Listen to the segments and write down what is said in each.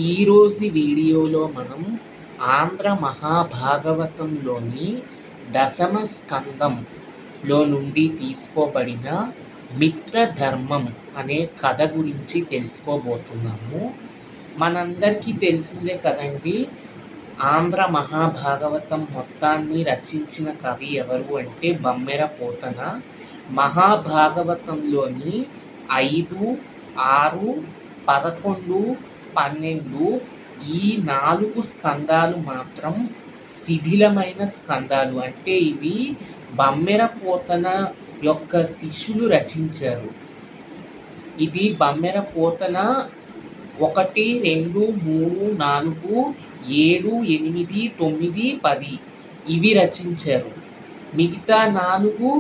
ఈరోజు వీడియోలో మనం ఆంధ్ర మహాభాగవతంలోని దశమ స్కందంలో నుండి తీసుకోబడిన మిత్రధర్మం అనే కథ గురించి తెలుసుకోబోతున్నాము. మనందరికీ తెలిసిందే కదండి, ఆంధ్ర మహాభాగవతం మొత్తాన్ని రచించిన కవి ఎవరు అంటే బమ్మెర పోతన. మహాభాగవతంలోని 5, 6, 11, 12 ఈ 4 స్కందాలు మాత్రం శిథిలమైన స్కందాలు. అంటే ఇవి బమ్మెర పోతన యొక్క శిష్యులు రచించారు. ఇది బమ్మెర పోతన 1, 2, 3, 4, 7, 8, 9, 10 ఇవి రచించారు. మిగతా 4,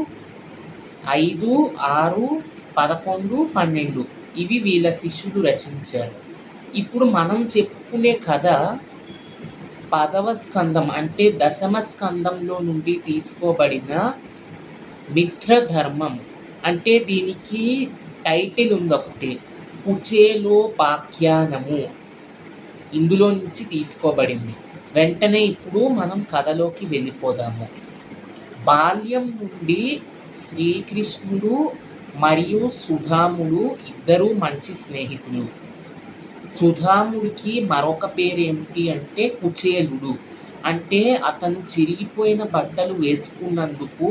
5, 6, 11, 12 ఇవి వీళ్ళ శిష్యులు రచించారు. ఇప్పుడు మనం చెప్పుకునే కథ 10వ స్కందం అంటే దశమ స్కందంలో నుండి తీసుకోబడిన మిత్రధర్మం. అంటే దీనికి టైటిల్ ఉంది ఒకటి, కుచేలోపాఖ్యానము. ఇందులో నుంచి తీసుకోబడింది. వెంటనే ఇప్పుడు మనం కథలోకి వెళ్ళిపోదాము. బాల్యం నుండి శ్రీకృష్ణుడు మరియు సుధాముడు ఇద్దరూ మంచి స్నేహితులు. సుధాముడికి మరొక పేరు ఏమిటి అంటే కుచేలుడు. అంటే అతను చిరిగిపోయిన బట్టలు వేసుకున్నందుకు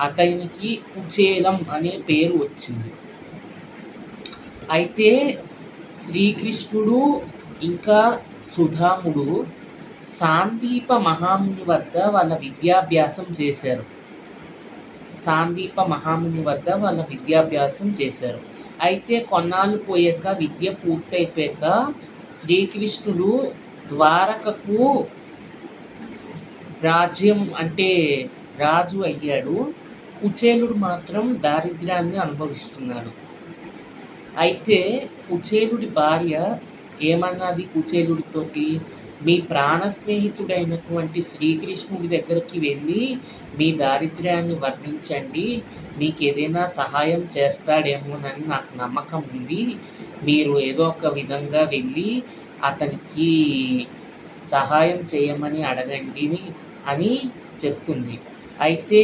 అతనికి కుచేలం అనే పేరు వచ్చింది. అయితే శ్రీకృష్ణుడు ఇంకా సుధాముడు సాందీప మహాముని వద్ద వాళ్ళ విద్యాభ్యాసం చేశారు. అయితే కొన్నాళ్ళు పోయాక విద్య పూర్తయిపోయాక శ్రీకృష్ణుడు ద్వారకకు రాజ్యం అంటే రాజు అయ్యాడు. కుచేలుడు మాత్రం దారిద్ర్యాన్ని అనుభవిస్తున్నాడు. అయితే కుచేలుడి భార్య ఏమన్నది కుచేలుడితోటి, మీ ప్రాణ స్నేహితుడైనటువంటి శ్రీకృష్ణుడి దగ్గరికి వెళ్ళి మీ దారిద్ర్యాన్ని వర్ణించండి, మీకు ఏదైనా సహాయం చేస్తాడేమోనని నాకు నమ్మకం ఉంది, మీరు ఏదో ఒక విధంగా వెళ్ళి అతనికి సహాయం చేయమని అడగండి అని చెప్తుంది. అయితే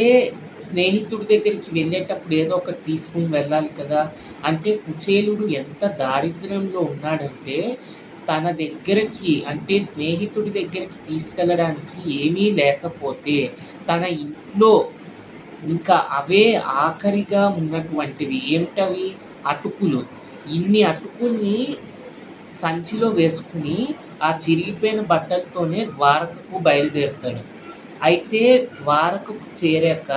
స్నేహితుడి దగ్గరికి వెళ్ళేటప్పుడు ఏదో ఒకటి తీసుకుని వెళ్ళాలి కదా. అంటే కుచేలుడు ఎంత దారిద్ర్యంలో ఉన్నాడంటే తన దగ్గరికి అంటే స్నేహితుడి దగ్గరికి తీసుకెళ్ళడానికి ఏమీ లేకపోతే తన ఇంట్లో ఇంకా అవే ఆఖరిగా ఉన్నటువంటివి ఏమిటవి, అటుకులు. ఇన్ని అటుకుల్ని సంచిలో వేసుకుని ఆ చిరిగిపోయిన బట్టలతోనే ద్వారకకు బయలుదేరుతాడు. అయితే ద్వారకకు చేరాక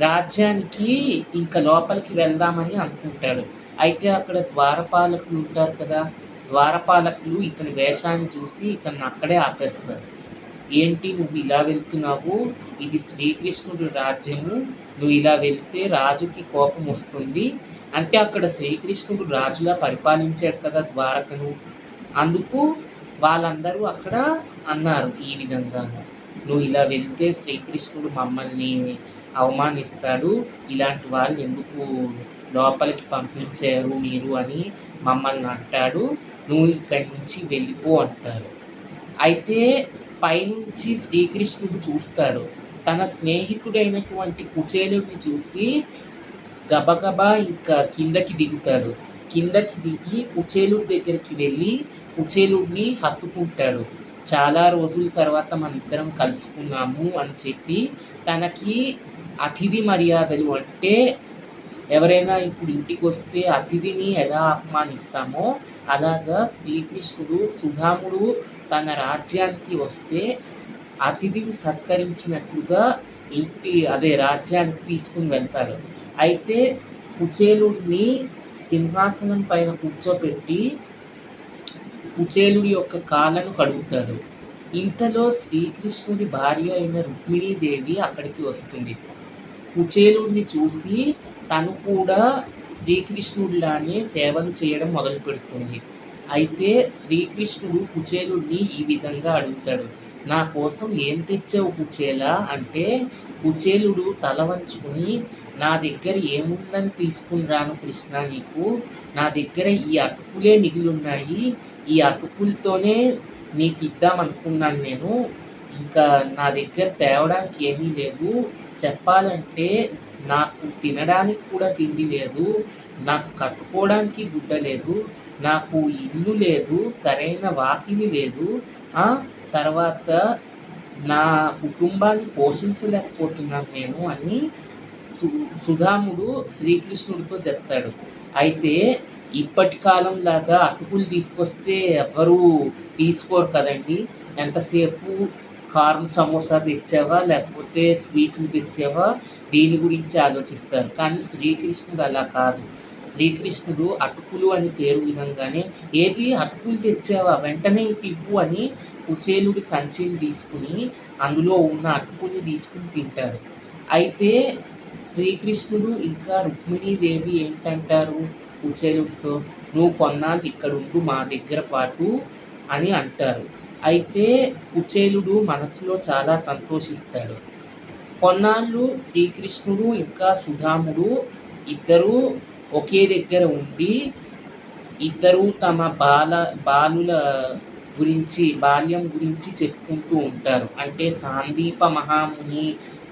రాజ్యానికి ఇంకా లోపలికి వెళ్దామని అనుకుంటాడు. అయితే అక్కడ ద్వారపాలకులు ఉంటారు కదా, ద్వారపాలకులు ఇతని వేషాన్ని చూసి ఇతన్ని అక్కడే ఆపేస్తారు. ఏంటి నువ్వు ఇలా వెళ్తున్నావు, ఇది శ్రీకృష్ణుడి రాజ్యము, నువ్వు ఇలా వెళ్తే రాజుకి కోపం వస్తుంది. అంటే అక్కడ శ్రీకృష్ణుడు రాజులా పరిపాలించాడు కదా ద్వారకను. అందుకు వాళ్ళందరూ అక్కడ అన్నారు ఈ విధంగాను, నువ్వు ఇలా వెళ్తే శ్రీకృష్ణుడు మమ్మల్ని అవమానిస్తాడు, ఇలాంటి వాళ్ళు ఎందుకు లోపలికి పంపించారు మీరు అని మమ్మల్ని అంటాడు, నువ్వు ఇక్కడి నుంచి వెళ్ళిపో అంటారు. అయితే పైనుంచి శ్రీకృష్ణుడు చూస్తాడు. తన స్నేహితుడైనటువంటి కుచేలుడిని చూసి గబగబా ఇంకా కిందకి దిగుతాడు. కిందకి దిగి కుచేలుడి దగ్గరికి వెళ్ళి కుచేలుడిని హత్తుకుంటాడు. చాలా రోజుల తర్వాత మన ఇద్దరం కలుసుకున్నాము అని చెప్పి తనకి అతిథి మర్యాదలు అంటే ఎవరైనా ఇప్పుడు ఇంటికి వస్తే అతిథిని ఎలా అపమానిస్తామో అలాగా శ్రీకృష్ణుడు సుధాముడు తన రాజ్యానికి వస్తే అతిథిని సత్కరించినట్లుగా రాజ్యానికి తీసుకుని వెళ్తారు. అయితే కుచేలుడిని సింహాసనం పైన కూర్చోబెట్టి కుచేలుడి యొక్క కాళ్ళను కడుగుతాడు. ఇంతలో శ్రీకృష్ణుడి భార్య అయిన రుక్మిణీదేవి అక్కడికి వస్తుంది. కుచేలుడిని చూసి తను కూడా శ్రీకృష్ణుడిలానే సేవలు చేయడం మొదలు పెడుతుంది. అయితే శ్రీకృష్ణుడు కుచేలుడిని ఈ విధంగా అడుగుతాడు. నా కోసం ఏం తెచ్చావు కుచేలా అంటే, కుచేలుడు తల వంచుకొని, నా దగ్గర ఏముందని తీసుకుని రాను కృష్ణ నీకు, నా దగ్గర ఈ అటుకులే మిగిలున్నాయి, ఈ అటుకులతోనే నీకు ఇద్దామనుకున్నాను నేను, ఇంకా నా దగ్గర తేవడానికి ఏమీ లేదు, చెప్పాలంటే నాకు తినడానికి కూడా తిండి లేదు, నాకు కట్టుకోవడానికి గుడ్డ లేదు, నాకు ఇల్లు లేదు, సరైన వాకిలి లేదు, తర్వాత నా కుటుంబాన్ని పోషించలేకపోతున్నాను నేను అని సుధాముడు శ్రీకృష్ణుడితో చెప్తాడు. అయితే ఇప్పటి కాలంలాగా అటుకులు తీసుకొస్తే ఎవ్వరూ తీసుకోరు కదండి. ఎంతసేపు కార్న్ సమోసా తెచ్చావా, లేకపోతే స్వీట్లు తెచ్చావా, దీని గురించి ఆలోచిస్తారు. కానీ శ్రీకృష్ణుడు అలా కాదు. శ్రీకృష్ణుడు అటుకులు అని పేరు విధంగానే, ఏది అటుకులు తెచ్చావా వెంటనే ఇవ్వు అని కుచేలుడి సంచిని తీసుకుని అందులో ఉన్న అటుకుల్ని తీసుకుని తింటాడు. అయితే శ్రీకృష్ణుడు ఇంకా రుక్మిణీదేవి ఏంటంటారు కుచేలుడితో, నువ్వు కొన్నాళ్ళు ఇక్కడుండు మా దగ్గర పాటు అని అంటారు. అయితే కుచేలుడు మనసులో చాలా సంతోషిస్తాడు. కొన్నాళ్ళు శ్రీకృష్ణుడు ఇంకా సుధాముడు ఇద్దరూ ఒకే దగ్గర ఉండి, ఇద్దరూ తమ బాలుల గురించి, బాల్యం గురించి చెప్పుకుంటూ ఉంటారు. అంటే సాందీప మహాముని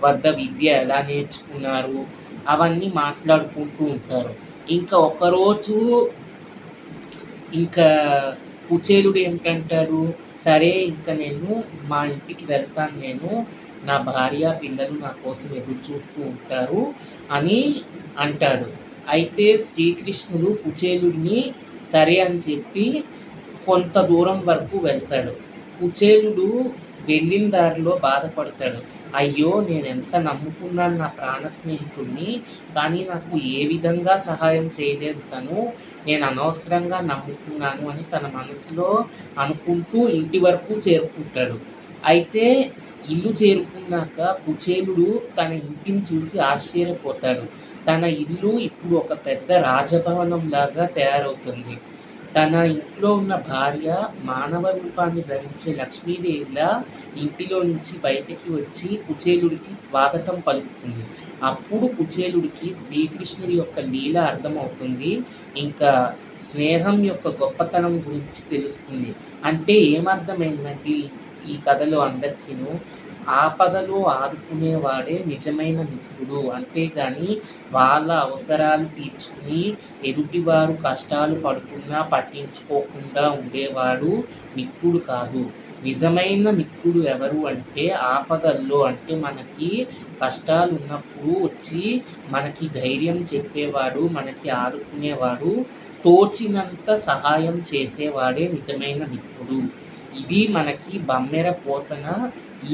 వద్ద విద్య ఎలా నేర్చుకున్నారు అవన్నీ మాట్లాడుకుంటూ ఉంటారు. ఇంకా ఒకరోజు ఇంకా కుచేలుడు ఏంటంటాడు, సరే ఇంకా నేను మా ఇంటికి వెళ్తాను, నేను నా భార్య పిల్లలు నా కోసం ఎదురు చూస్తూ ఉంటారు అని అంటాడు. అయితే శ్రీకృష్ణుడు కుచేలుడిని సరే అని చెప్పి కొంత దూరం వరకు వెళ్తాడు. కుచేలుడు వెళ్ళిన దారిలో బాధపడతాడు. అయ్యో, నేను ఎంత నమ్ముకున్నాను నా ప్రాణ స్నేహితుడిని, కానీ నాకు ఏ విధంగా సహాయం చేయలేదు తను, నేను అనవసరంగా నమ్ముకున్నాను అని తన మనసులో అనుకుంటూ ఇంటి వరకు చేరుకుంటాడు. అయితే ఇల్లు చేరుకున్నాక కుచేలుడు తన ఇంటిని చూసి ఆశ్చర్యపోతాడు. తన ఇల్లు ఇప్పుడు ఒక పెద్ద రాజభవనం లాగా తయారవుతుంది. తన ఇంట్లో ఉన్న భార్య మానవ రూపాన్ని ధరించే లక్ష్మీదేవిలా ఇంటిలో నుంచి బయటికి వచ్చి కుచేలుడికి స్వాగతం పలుకుతుంది. అప్పుడు కుచేలుడికి శ్రీకృష్ణుడి యొక్క లీల అర్థమవుతుంది. ఇంకా స్నేహం యొక్క గొప్పతనం గురించి తెలుస్తుంది. అంటే ఏమర్థమైందండి ఈ కథలో అందరికీను, ఆపదలో ఆదుకునేవాడే నిజమైన మిత్రుడు. అంతేగాని వాళ్ళ అవసరాలు తీర్చుకుని ఎదుటివారు కష్టాలు పడుతున్నా పట్టించుకోకుండా ఉండేవాడు మిత్రుడు కాదు. నిజమైన మిత్రుడు ఎవరు అంటే, ఆపదల్లో అంటే మనకి కష్టాలు ఉన్నప్పుడు వచ్చి మనకి ధైర్యం చెప్పేవాడు, మనకి ఆదుకునేవాడు, తోచినంత సహాయం చేసేవాడే నిజమైన మిత్రుడు. ఇది మనకి బమ్మెర పోతన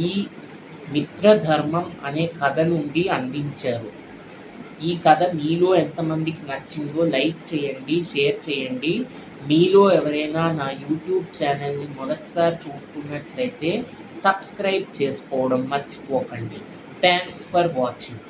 ఈ మిత్రధర్మం అనే కథ నుండి అందించారు. ఈ కథ మీలో ఎంతమందికి నచ్చిందో లైక్ చేయండి, షేర్ చేయండి. మీలో ఎవరైనా నా యూట్యూబ్ ఛానల్ని మొదటిసారి చూస్తున్నట్లయితే సబ్స్క్రైబ్ చేసుకోవడం మర్చిపోకండి. Thanks for watching.